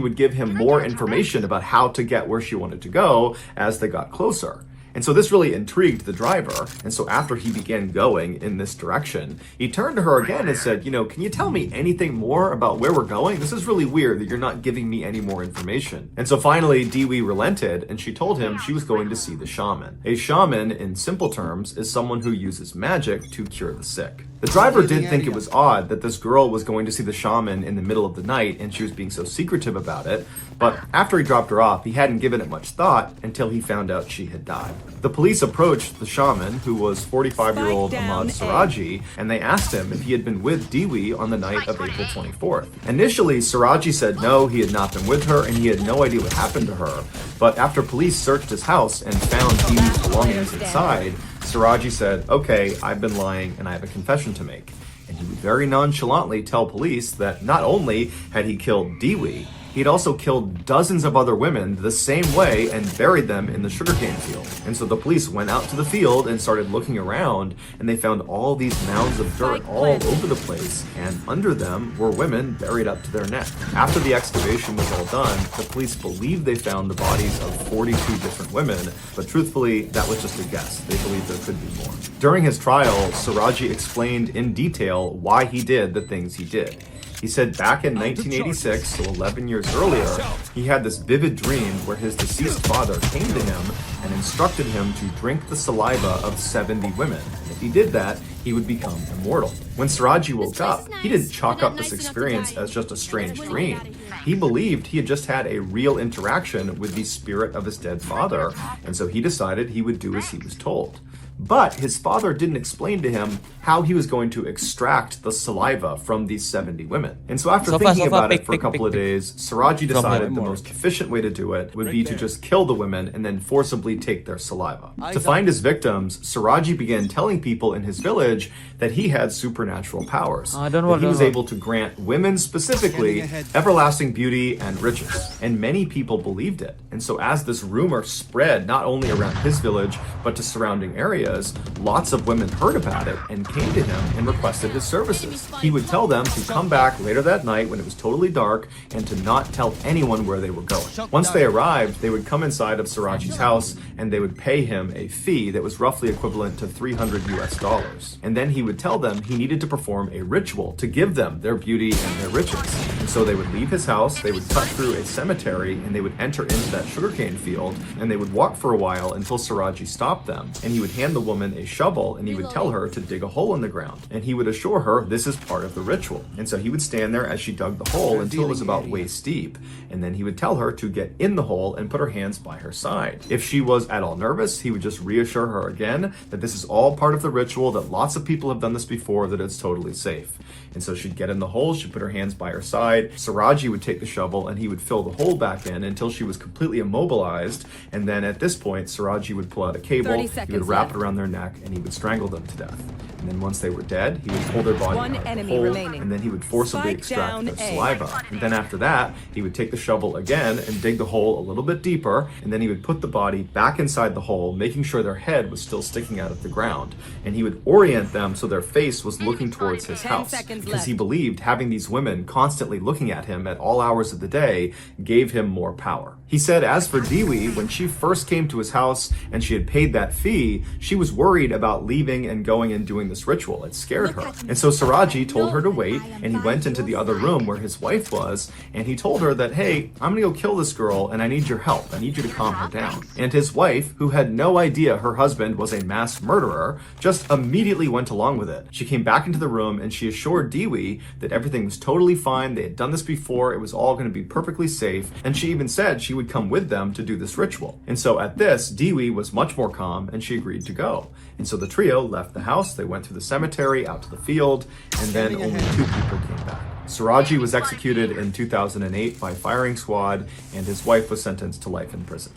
would give him more information about how to get where she wanted to go as they got closer. And so this really intrigued the driver. And so after he began going in this direction, he turned to her again and said, can you tell me anything more about where we're going? This is really weird that you're not giving me any more information. And so finally, Dewey relented and she told him she was going to see the shaman. A shaman, in simple terms, is someone who uses magic to cure the sick. The driver did think it was odd that this girl was going to see the shaman in the middle of the night and she was being so secretive about it, but after he dropped her off, he hadn't given it much thought until he found out she had died. The police approached the shaman, who was 45-year-old Ahmad Siraji, and they asked him if he had been with Dewey on the night of April 24th. Initially, Siraji said no, he had not been with her and he had no idea what happened to her, but after police searched his house and found Dewey's belongings inside, Siraji said, okay, I've been lying and I have a confession to make. And he would very nonchalantly tell police that not only had he killed Dewey, he'd also killed dozens of other women the same way and buried them in the sugarcane field. And so the police went out to the field and started looking around, and they found all these mounds of dirt all over the place, and under them were women buried up to their neck. After the excavation was all done, the police believed they found the bodies of 42 different women, but truthfully, that was just a guess. They believed there could be more. During his trial, Siraji explained in detail why he did the things he did. He said back in 1986, so 11 years earlier, he had this vivid dream where his deceased father came to him and instructed him to drink the saliva of 70 women. And if he did that, he would become immortal. When Siraji woke up, he didn't chalk up this experience as just a strange dream. He believed he had just had a real interaction with the spirit of his dead father, and so he decided he would do as he was told. But his father didn't explain to him how he was going to extract the saliva from these 70 women. And so after thinking about it for a couple of days, Siraji decided the most efficient way to do it would be to just kill the women and then forcibly take their saliva. To find his victims, Siraji began telling people in his village that he had supernatural powers. That he was able to grant women specifically everlasting beauty and riches. And many people believed it. And so as this rumor spread not only around his village, but to surrounding areas, lots of women heard about it and came to him and requested his services. He would tell them to come back later that night when it was totally dark and to not tell anyone where they were going. Once they arrived, they would come inside of Siraji's house and they would pay him a fee that was roughly equivalent to $300. And then he would tell them he needed to perform a ritual to give them their beauty and their riches. And so they would leave his house, they would cut through a cemetery, and they would enter into that sugarcane field, and they would walk for a while until Siraji stopped them, and he would hand the woman a shovel and he would tell her to dig a hole in the ground, and he would assure her this is part of the ritual. And so he would stand there as she dug the hole until it was about waist deep, and then he would tell her to get in the hole and put her hands by her side. If she was at all nervous, he would just reassure her again that this is all part of the ritual, that lots of people have done this before, that it's totally safe. And so she'd get in the hole, she'd put her hands by her side, Siraji would take the shovel and he would fill the hole back in until she was completely immobilized, and then at this point Siraji would pull out a cable, he would wrap it around their neck, and he would strangle them to death. And then once they were dead, he would pull their body out of the hole, and then he would forcibly extract their saliva. And then after that, he would take the shovel again and dig the hole a little bit deeper, and then he would put the body back inside the hole, making sure their head was still sticking out of the ground. And he would orient them so their face was looking towards his house, because he believed having these women constantly looking at him at all hours of the day gave him more power. He said as for Dewey, when she first came to his house and she had paid that fee, she was worried about leaving and going and doing this ritual. It scared her. And so Siraji told her to wait, and he went into the other room where his wife was, and he told her that, hey, I'm gonna go kill this girl and I need your help. I need you to calm her down. And his wife, who had no idea her husband was a mass murderer, just immediately went along with it. She came back into the room and she assured Dewey that everything was totally fine. They had done this before. It was all going to be perfectly safe. And she even said she would come with them to do this ritual. And so at this, Dewey was much more calm and she agreed to go. And so the trio left the house. They went through the cemetery, out to the field, and then only 2 people came back. Siraji was executed in 2008 by firing squad, and his wife was sentenced to life in prison.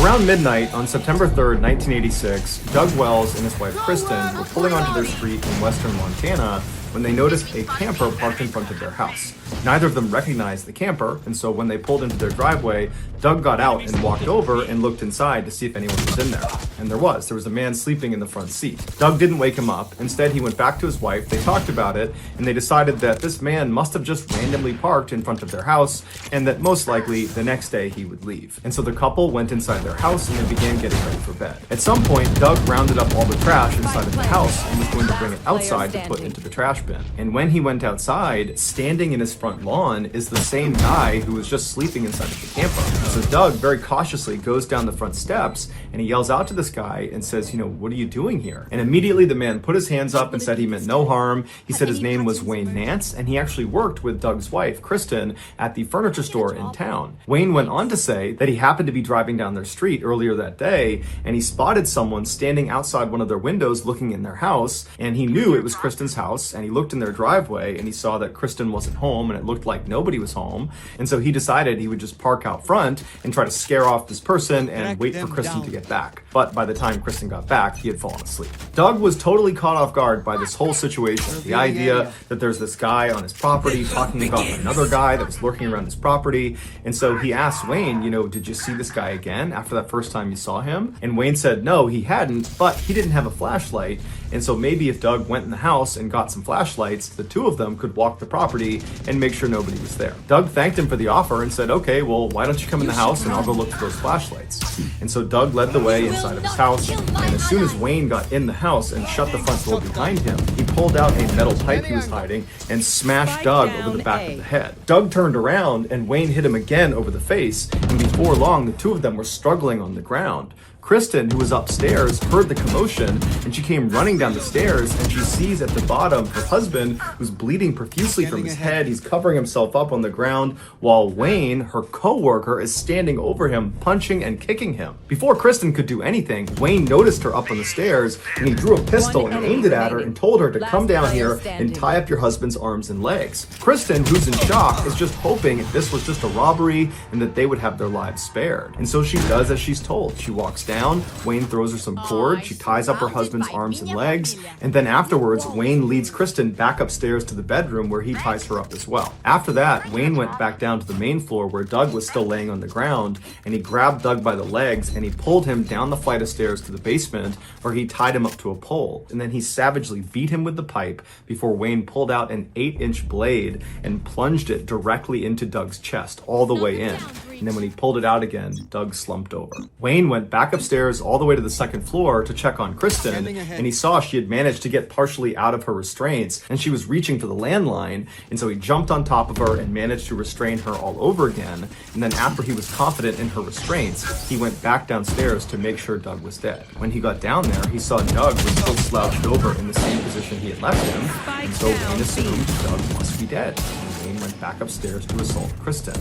Around midnight on September 3rd, 1986, Doug Wells and his wife Kristen were pulling onto their street in western Montana when they noticed a camper parked in front of their house. Neither of them recognized the camper, and so when they pulled into their driveway, Doug got out and walked over and looked inside to see if anyone was in there. And there was a man sleeping in the front seat. Doug didn't wake him up. Instead, he went back to his wife. They talked about it, and they decided that this man must have just randomly parked in front of their house, and that most likely the next day he would leave. And so the couple went inside their house and they began getting ready for bed. At some point, Doug rounded up all the trash inside of the house and was going to bring it outside to put into the trash bin. And when he went outside, standing in his front lawn is the same guy who was just sleeping inside of the camper. So Doug very cautiously goes down the front steps and he yells out to this guy and says, what are you doing here? And immediately the man put his hands up and said he meant no harm. He said his name was Wayne Nance, and he actually worked with Doug's wife, Kristen, at the furniture store in town. Wayne went on to say that he happened to be driving down their street earlier that day, and he spotted someone standing outside one of their windows looking in their house, and he knew it was Kristen's house, and he looked in their driveway, and he saw that Kristen wasn't home, and it looked like nobody was home, and so he decided he would just park out front and try to scare off this person and wait for Kristen to get back. But by the time Kristen got back, he had fallen asleep. Doug was totally caught off guard by this whole situation. The idea that there's this guy on his property talking about another guy that was lurking around his property. And so he asked Wayne, did you see this guy again after that first time you saw him? And Wayne said no, he hadn't, but he didn't have a flashlight. And so maybe if Doug went in the house and got some flashlights, the two of them could walk the property and make sure nobody was there. Doug thanked him for the offer and said, okay, well, why don't you come in the house and I'll go look for those flashlights. And so Doug led the way inside of his house, and as soon as Wayne got in the house and shut the front door behind him, he pulled out a metal pipe he was hiding and smashed Doug over the back of the head. Doug turned around and Wayne hit him again over the face, and before long, the two of them were struggling on the ground. Kristen, who was upstairs, heard the commotion, and she came running down the stairs, and she sees at the bottom her husband, who's bleeding profusely from his head. He's covering himself up on the ground, while Wayne, her co-worker, is standing over him, punching and kicking him. Before Kristen could do anything, Wayne noticed her up on the stairs, and he drew a pistol and aimed it at her and told her to come down here and tie up your husband's arms and legs. Kristen, who's in shock, is just hoping this was just a robbery and that they would have their lives spared. And so she does as she's told. She walks down. Wayne throws her some cord. She ties up her husband's arms and legs, and then afterwards, Wayne leads Kristen back upstairs to the bedroom where he ties her up as well. After that, Wayne went back down to the main floor where Doug was still laying on the ground, and he grabbed Doug by the legs and he pulled him down the flight of stairs to the basement where he tied him up to a pole, and then he savagely beat him with the pipe before Wayne pulled out an 8-inch blade and plunged it directly into Doug's chest all the way in. And then when he pulled it out again, Doug slumped over. Wayne went back upstairs all the way to the second floor to check on Kristen, and he saw she had managed to get partially out of her restraints, and she was reaching for the landline, and so he jumped on top of her and managed to restrain her all over again. And then after he was confident in her restraints, he went back downstairs to make sure Doug was dead. When he got down there, he saw Doug was still slouched over in the same position he had left him, and so Wayne assumed Doug must be dead. And Wayne went back upstairs to assault Kristen.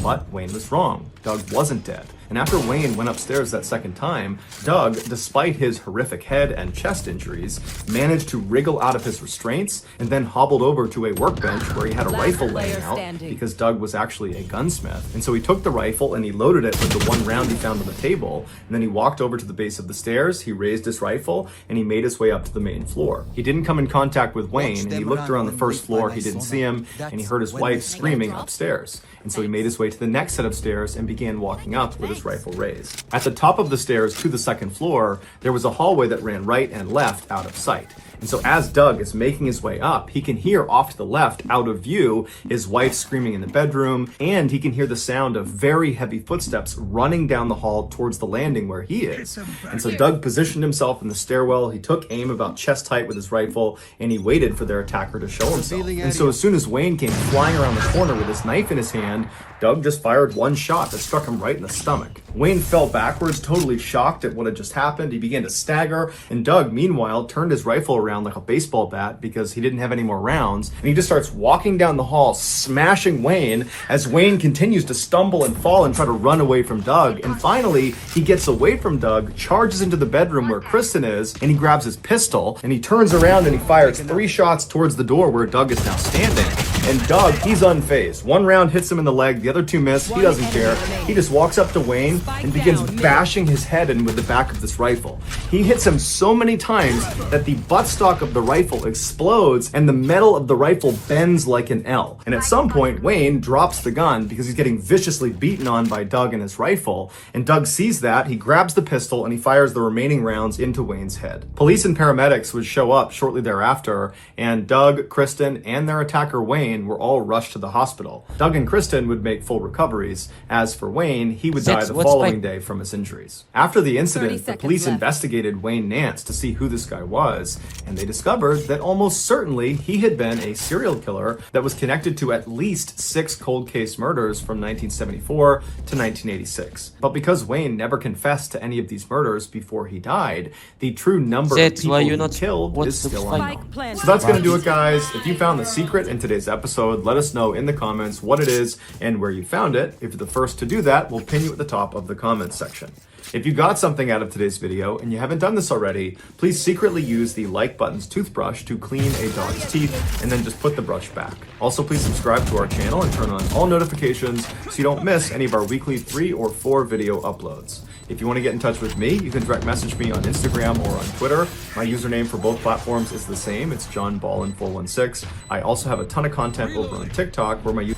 But Wayne was wrong. Doug wasn't dead. And after Wayne went upstairs that second time, Doug, despite his horrific head and chest injuries, managed to wriggle out of his restraints and then hobbled over to a workbench where he had a rifle laying out because Doug was actually a gunsmith. And so he took the rifle and he loaded it with the one round he found on the table, and then he walked over to the base of the stairs, he raised his rifle, and he made his way up to the main floor. He didn't come in contact with Wayne, and he looked around the first floor, he didn't see him, and he heard his wife screaming upstairs. And so he made his way to the next set of stairs and began walking up with his rifle raised. At the top of the stairs to the second floor, there was a hallway that ran right and left out of sight. And so as Doug is making his way up, he can hear off to the left, out of view, his wife screaming in the bedroom, and he can hear the sound of very heavy footsteps running down the hall towards the landing where he is. And so Doug positioned himself in the stairwell, he took aim about chest height with his rifle, and he waited for their attacker to show himself. And so as soon as Wayne came flying around the corner with his knife in his hand, Doug just fired one shot that struck him right in the stomach. Wayne fell backwards, totally shocked at what had just happened. He began to stagger, and Doug, meanwhile, turned his rifle around like a baseball bat because he didn't have any more rounds, and he just starts walking down the hall, smashing Wayne as Wayne continues to stumble and fall and try to run away from Doug. And finally, he gets away from Doug, charges into the bedroom where Kristen is, and he grabs his pistol, and he turns around and he fires 3 shots towards the door where Doug is now standing. And Doug, he's unfazed. One round hits him in the leg, the other two miss. He doesn't care. He just walks up to Wayne and begins bashing his head in with the back of this rifle. He hits him so many times that the buttstock of the rifle explodes and the metal of the rifle bends like an L. And at some point, Wayne drops the gun because he's getting viciously beaten on by Doug and his rifle. And Doug sees that, he grabs the pistol, and he fires the remaining rounds into Wayne's head. Police and paramedics would show up shortly thereafter, and Doug, Kristen, and their attacker Wayne were all rushed to the hospital. Doug and Kristen would make full recoveries. As for Wayne, he would die the following day from his injuries. After the incident, the police investigated Wayne Nance to see who this guy was, and they discovered that almost certainly he had been a serial killer that was connected to at least 6 cold case murders from 1974 to 1986. But because Wayne never confessed to any of these murders before he died, the true number of people he killed is still unknown. So that's going to do it, guys. If you found the secret in today's episode, let us know in the comments what it is and where you found it. If you're the first to do that, we'll pin you at the top of the comments section. If you got something out of today's video and you haven't done this already, please secretly use the like button's toothbrush to clean a dog's teeth and then just put the brush back. Also, please subscribe to our channel and turn on all notifications so you don't miss any of our weekly 3 or 4 video uploads. If you want to get in touch with me, you can direct message me on Instagram or on Twitter. My username for both platforms is the same. It's JohnBallin416. I also have a ton of content over on TikTok where my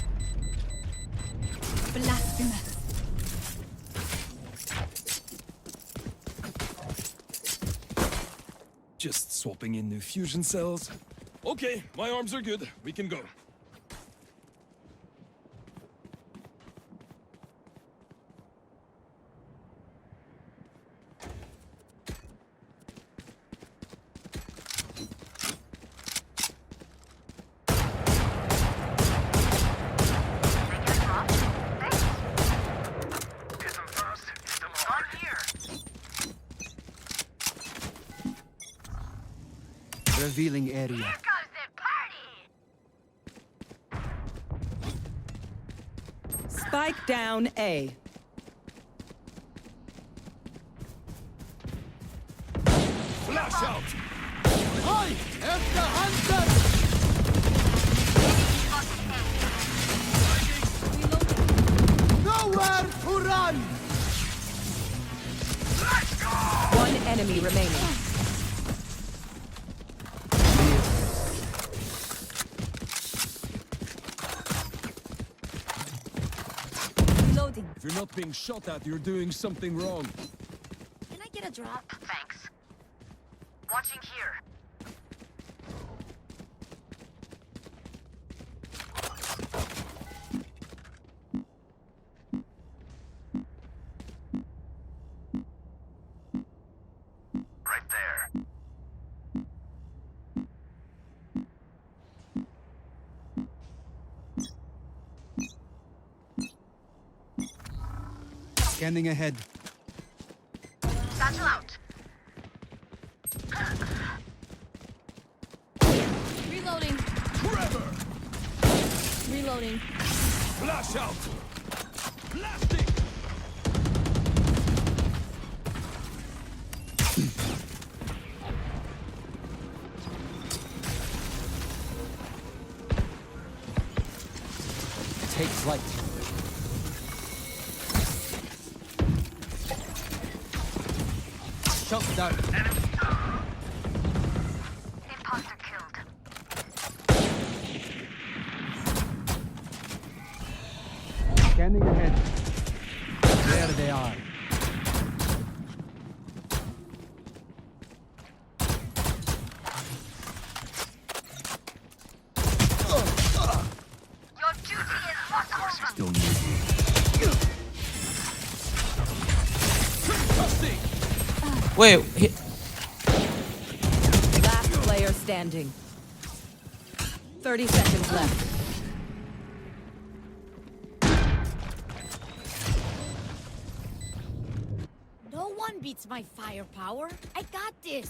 Just swapping in new fusion cells. Okay, my arms are good. We can go. Revealing area. Here goes the party! Spike down A. Flash out! I am the hunter! Nowhere to run! One enemy remaining. If you're not being shot at, you're doing something wrong. Can I get a drop? Thanks. Watching here. Right there. Scanning ahead. Satchel out. Reloading. Forever! Reloading. Flash out! Blasting! Take flight. Shot down. Imposter killed. Scanning ahead. There they are. Your duty is not over. Still new. Wait, Last player standing. 30 seconds left. No one beats my firepower. I got this.